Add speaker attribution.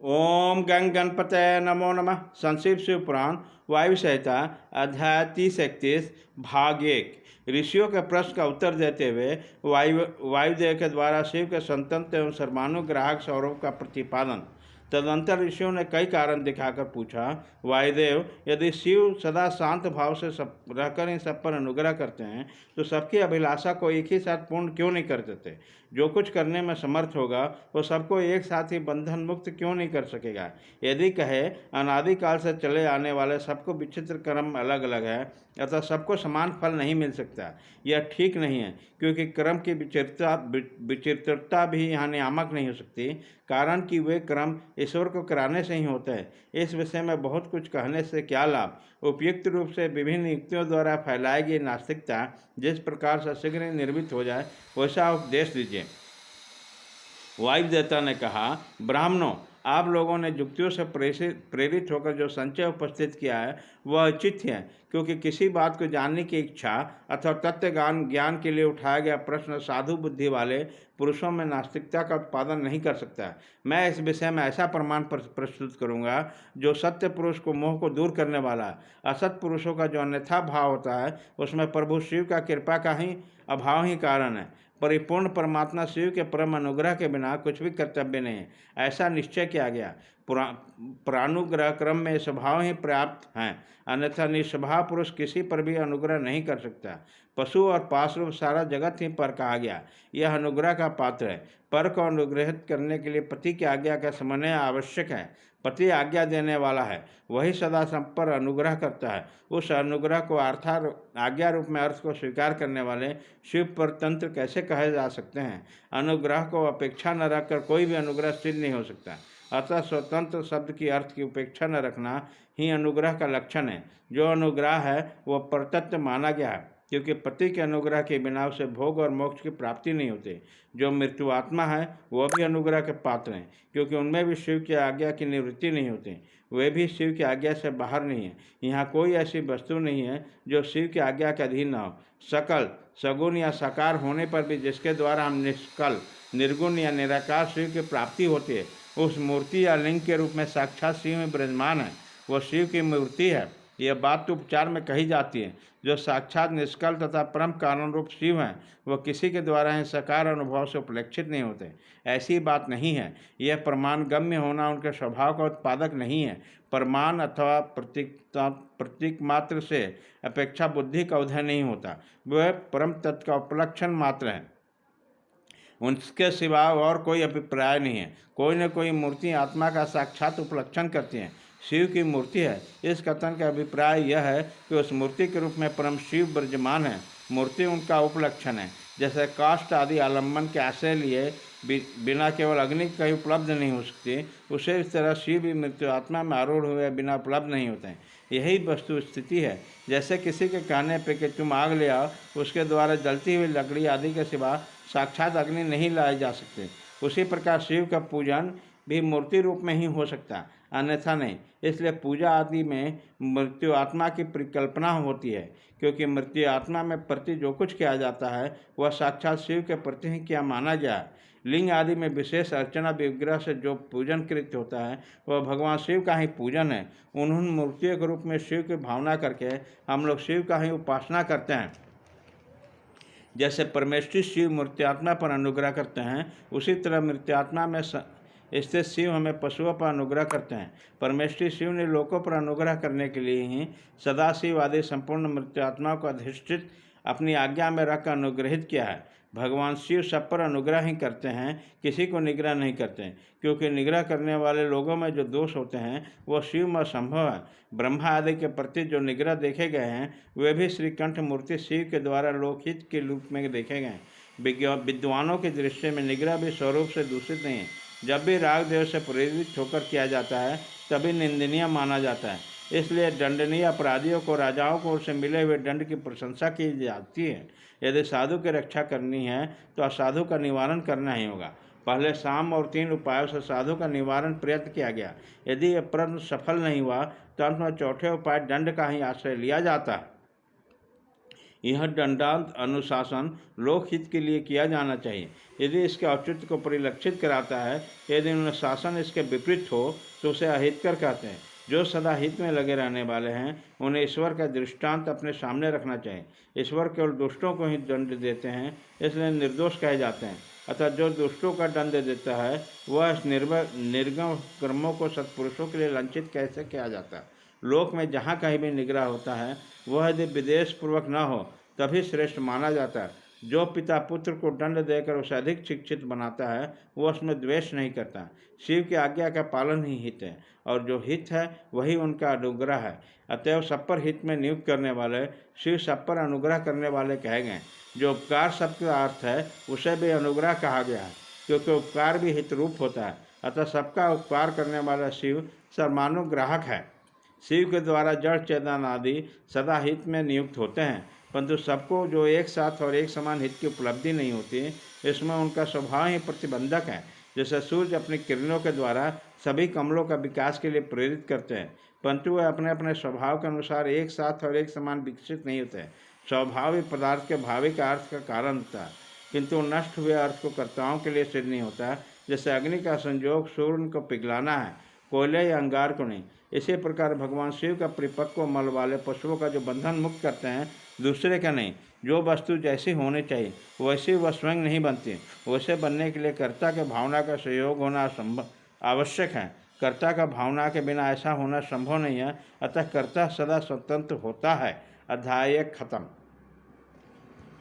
Speaker 1: ओम गंग गणपतये नमो नमः। संक्षिप्त शिव पुराण वायु संहिता अध्याय 30-31 भाग 1। ऋषियों के प्रश्न का उत्तर देते हुए वायुदेव के द्वारा शिव के स्वतंत्र एवं सर्वानुग्राहक स्वरूप का प्रतिपादन। तदंतर ऋषियों ने कई कारण दिखाकर पूछा, वायुदेव, यदि शिव सदा शांत भाव से रहकर इन सब पर अनुग्रह करते हैं तो सबकी अभिलाषा को एक ही साथ पूर्ण क्यों नहीं कर देते? जो कुछ करने में समर्थ होगा वो सबको एक साथ ही बंधन मुक्त क्यों नहीं कर सकेगा? यदि कहे अनादिकाल से चले आने वाले सबको विचित्र कर्म अलग अलग है, अतः सबको समान फल नहीं मिल सकता। यह ठीक नहीं है, क्योंकि कर्म की विचित्रता भी यहाँ नियामक नहीं हो सकती, कारण कि वे कर्म ईश्वर को कराने से ही होते हैं। इस विषय में बहुत कुछ कहने से क्या लाभ? उपयुक्त रूप से विभिन्न युक्तियों द्वारा फैलाई गई नास्तिकता जिस प्रकार से शीघ्र निर्मित हो जाए वैसा उपदेश दीजिए। वायुदेवता ने कहा, ब्राह्मणों, आप लोगों ने युक्तियों से प्रेरित होकर जो संचय उपस्थित किया है वह औचित्य है, क्योंकि किसी बात को जानने की इच्छा अथवा तत्व ज्ञान के लिए उठाया गया प्रश्न साधु बुद्धि वाले पुरुषों में नास्तिकता का उत्पादन नहीं कर सकता। मैं इस विषय में ऐसा प्रमाण प्रस्तुत करूंगा जो सत्य पुरुष को मोह को दूर करने वाला है। असत पुरुषों का जो अन्यथा भाव होता है उसमें प्रभु शिव का कृपा का ही अभाव ही कारण है। परिपूर्ण परमात्मा शिव के परम अनुग्रह के बिना कुछ भी कर्तव्य नहीं है, ऐसा निश्चय किया गया। प्रानुग्रह क्रम में स्वभाव ही पर्याप्त हैं, अन्यथा निस्वभाव पुरुष किसी पर भी अनुग्रह नहीं कर सकता। पशु और पाशु सारा जगत ही पर कहा गया, यह अनुग्रह का पात्र है। पर को अनुग्रहित करने के लिए पति की आज्ञा का समन्वय आवश्यक है। पति आज्ञा देने वाला है, वही सदा सब पर अनुग्रह करता है। उस अनुग्रह को अर्थात आज्ञा रूप में अर्थ को स्वीकार करने वाले शिव पर तंत्र कैसे कहे जा सकते हैं? अनुग्रह को अपेक्षा न रखकर कोई भी अनुग्रह सिद्ध नहीं हो सकता। अतः स्वतंत्र शब्द की अर्थ की उपेक्षा न रखना ही अनुग्रह का लक्षण है। जो अनुग्रह है वह परतत्व माना गया है, क्योंकि पति के अनुग्रह के बिना उसे भोग और मोक्ष की प्राप्ति नहीं होती। जो मृत्यु आत्मा है वह भी अनुग्रह के पात्र हैं, क्योंकि उनमें भी शिव की आज्ञा की निवृत्ति नहीं होती। वे भी शिव की आज्ञा से बाहर नहीं है। यहाँ कोई ऐसी वस्तु नहीं है जो शिव की आज्ञा के अधीन न हो। सकल सगुण या साकार होने पर भी जिसके द्वारा हम निष्कल निर्गुण या निराकार शिव की प्राप्ति होती है, उस मूर्ति या लिंग के रूप में साक्षात शिव में विराजमान है, वह शिव की मूर्ति है। यह बात तो उपचार में कही जाती है। जो साक्षात निष्कल तथा परम कारण रूप शिव हैं, वह किसी के द्वारा ही साकार अनुभव से उपलक्षित नहीं होते, ऐसी बात नहीं है। यह प्रमाण गम्य होना उनके स्वभाव का उत्पादक नहीं है। प्रमाण अथवा प्रतीक मात्र से अपेक्षा बुद्धि का उदय नहीं होता, वह परम तत्व का उपलक्षण मात्र है। उनके सिवा और कोई अभिप्राय नहीं है। कोई न कोई मूर्ति आत्मा का साक्षात उपलक्षण करती है। शिव की मूर्ति है, इस कथन का अभिप्राय यह है कि उस मूर्ति के रूप में परम शिव विराजमान है। मूर्ति उनका उपलक्षण है। जैसे काष्ठ आदि आलम्बन के आश्रय लिए बिना केवल अग्नि कहीं उपलब्ध नहीं हो सकती, उसे इस तरह शिव भी मृत्यु आत्मा में आरूढ़ हुए बिना उपलब्ध नहीं होते हैं। यही वस्तु स्थिति है। जैसे किसी के कहने पे कि तुम आग ले आओ, उसके द्वारा जलती हुई लकड़ी आदि के सिवा साक्षात अग्नि नहीं लाए जा सकते, उसी प्रकार शिव का पूजन भी मूर्ति रूप में ही हो सकता, अन्यथा नहीं। इसलिए पूजा आदि में मृत्यु आत्मा की परिकल्पना होती है, क्योंकि मृत्यु आत्मा में प्रति जो कुछ किया जाता है वह साक्षात शिव के प्रति ही क्या माना गया है। लिंग आदि में विशेष अर्चना विग्रह से जो पूजन कृत होता है वह भगवान शिव का ही पूजन है। उन्होंने मूर्तियों के रूप में शिव की भावना करके हम लोग शिव का ही उपासना करते हैं। जैसे परमेश्वरी शिव मूर्त्यात्मा पर अनुग्रह करते हैं, उसी तरह मृत्यात्मा में स्थित शिव हमें पशुओं पर अनुग्रह करते हैं। परमेश्वरी शिव ने लोकों पर अनुग्रह करने के लिए ही सदाशिव आदि संपूर्ण मृत्यात्मा को अधिष्ठित अपनी आज्ञा में रखकर अनुग्रहित किया है। भगवान शिव सब पर अनुग्रह ही करते हैं, किसी को निग्रह नहीं करते, क्योंकि निग्रह करने वाले लोगों में जो दोष होते हैं वह शिव में संभव है। ब्रह्मा आदि के प्रति जो निग्रह देखे गए हैं वे भी श्रीकंठ मूर्ति शिव के द्वारा लोकहित के रूप में देखे गए। विद्वानों की दृष्टि में निग्रह भी स्वरूप से दूषित नहीं है। जब भी राग देव से प्रेरित होकर किया जाता है तभी निंदनीय माना जाता है। इसलिए दंडनीय अपराधियों को राजाओं को उनसे मिले हुए दंड की प्रशंसा की जाती है। यदि साधु की रक्षा करनी है तो असाधु का निवारण करना ही होगा। पहले शाम और 3 उपायों से साधु का निवारण प्रयत्न किया गया। यदि यह प्रयत्न सफल नहीं हुआ तो अंत में चौथे उपाय दंड का ही आश्रय लिया जाता है। यह दंडांत अनुशासन लोकहित के लिए किया जाना चाहिए। यदि इसके औचित्य को परिलक्षित कराता है, यदि अनुशासन इसके विपरीत हो तो उसे अहितकर कहते हैं। जो सदा हित में लगे रहने वाले हैं, उन्हें ईश्वर का दृष्टांत अपने सामने रखना चाहिए। ईश्वर केवल दुष्टों को ही दंड देते हैं, इसलिए निर्दोष कहे जाते हैं। अतः जो दुष्टों का दंड देता है, वह इस निर्गम कर्मों को सत्पुरुषों के लिए लंचित कैसे किया जाता है। लोक में जहाँ कहीं भी निग्रह होता है, वह यदि विदेश पूर्वक न हो तभी श्रेष्ठ माना जाता है। जो पिता पुत्र को दंड देकर उसे अधिक शिक्षित बनाता है, वह उसमें द्वेष नहीं करता। शिव की आज्ञा का पालन ही हित है, और जो हित है वही उनका अनुग्रह है। अतएव सब पर हित में नियुक्त करने वाले शिव सब पर अनुग्रह करने वाले कहे गए। जो उपकार शब्द का अर्थ है, उसे भी अनुग्रह कहा गया है, क्योंकि उपकार भी हित रूप होता है। अतः सबका उपकार करने वाला शिव सर्वानुग्राहक है। शिव के द्वारा जड़ चेतन आदि सदा हित में नियुक्त होते हैं, परंतु सबको जो एक साथ और एक समान हित की उपलब्धि नहीं होती, इसमें उनका स्वभाव ही प्रतिबंधक है। जैसे सूर्य अपनी किरणों के द्वारा सभी कमलों का विकास के लिए प्रेरित करते हैं, परंतु वे अपने अपने स्वभाव के अनुसार एक साथ और एक समान विकसित नहीं होते। स्वभाव ही पदार्थ के भाविक अर्थ का कारण होता है, किंतु नष्ट हुए अर्थ को कर्ताओं के लिए सिद्ध नहीं होता। जैसे अग्नि का संयोग सूर्य को पिघलाना है, कोयले या अंगार को नहीं। इसी प्रकार भगवान शिव का परिपक्व मल वाले पशुओं का जो बंधन मुक्त करते हैं, दूसरे का नहीं। जो वस्तु जैसी होनी चाहिए वैसी वह स्वयं नहीं बनती, वैसे बनने के लिए कर्ता के भावना का सहयोग होना आवश्यक है। कर्ता का भावना के बिना ऐसा होना संभव नहीं है। अतः कर्ता सदा स्वतंत्र होता है। अध्याय खत्म।